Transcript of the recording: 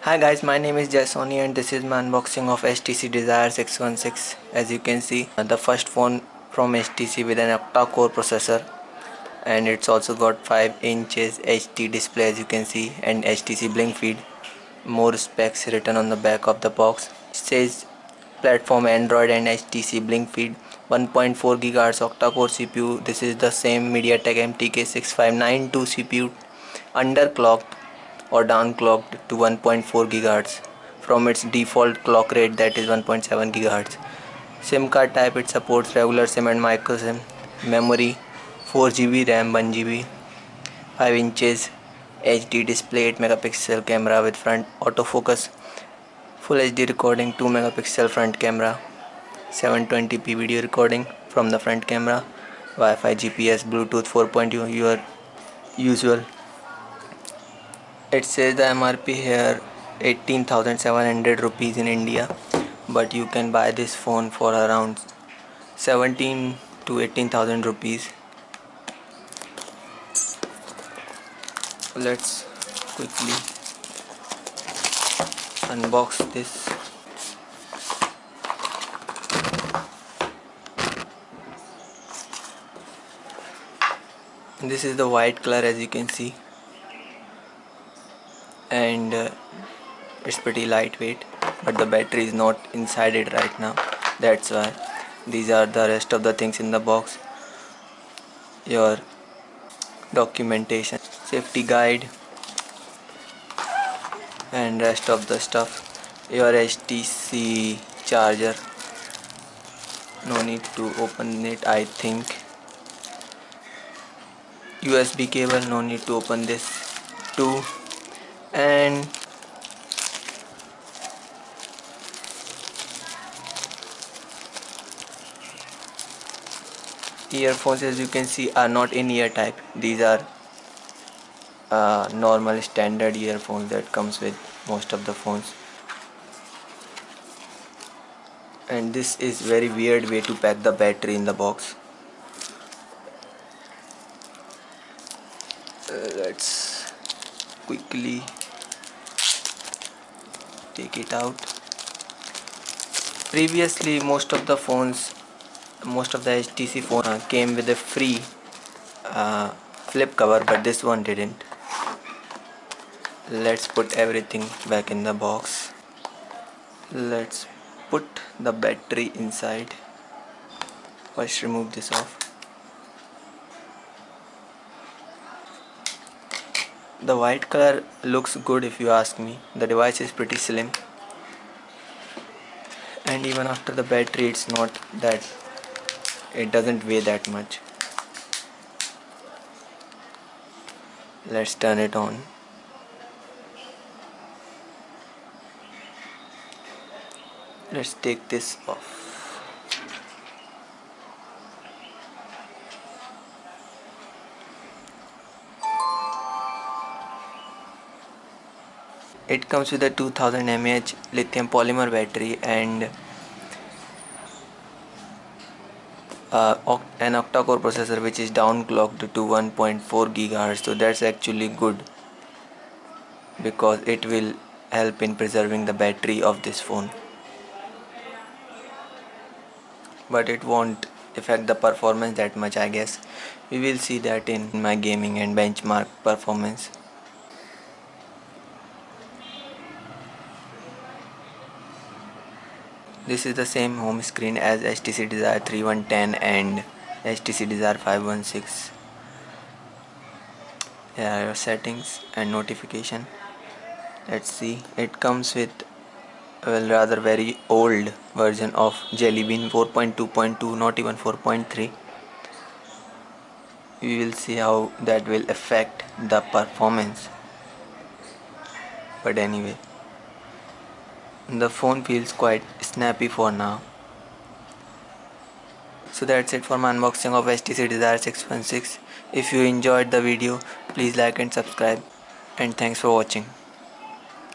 Hi guys, my name is Jasoni and this is my unboxing of HTC Desire 616. As you can see, the first phone from HTC with an octa-core processor, and it's also got 5 inches HD display as you can see, and HTC blink feed. More specs written on the back of the box. It says platform Android and HTC blink feed. 1.4 GHz octa-core CPU. This is the same MediaTek MTK6592 CPU, underclocked or downclocked to 1.4 GHz from its default clock rate, that is 1.7 GHz. SIM card type, it supports regular SIM and micro SIM. Memory 4 GB RAM, 1 GB, 5 inches HD display, 8 megapixel camera with front autofocus, full HD recording, 2 megapixel front camera, 720p video recording from the front camera, Wi-Fi, GPS, Bluetooth 4.0 your usual. It says the MRP here 18,700 rupees in India, but you can buy this phone for around 17 to 18,000 rupees. Let's quickly unbox this. This is the white color as you can see, and it's pretty lightweight, but the battery is not inside it right now, that's why. These are the rest of the things in the box: your documentation, safety guide, and rest of the stuff. Your HTC charger, no need to open it I think. USB cable, no need to open this too. And earphones, as you can see, are not in ear type. These are normal standard earphones that comes with most of the phones. And this is very weird way to pack the battery in the box. Let's quickly take it out. Previously most of the HTC phones came with a free flip cover, but this one didn't. Let's put everything back in the box. Let's put the battery inside. First remove this off. The white color looks good if you ask me. The device is pretty slim, and even after the battery it's not that, it doesn't weigh that much. Let's turn it on. Let's take this off. It comes with a 2000 mAh lithium polymer battery and an octa-core processor which is downclocked to 1.4 GHz. So that's actually good because it will help in preserving the battery of this phone, but it won't affect the performance that much, I guess. We will see that in my gaming and benchmark performance. This is the same home screen as HTC Desire 3110 and HTC Desire 516. Here are your settings and notification. Let's see. It comes with rather very old version of Jelly Bean 4.2.2, not even 4.3. We will see how that will affect the performance. But anyway, the phone feels quite snappy for now. So that's it for my unboxing of HTC Desire 616. If you enjoyed the video, please like and subscribe, and thanks for watching.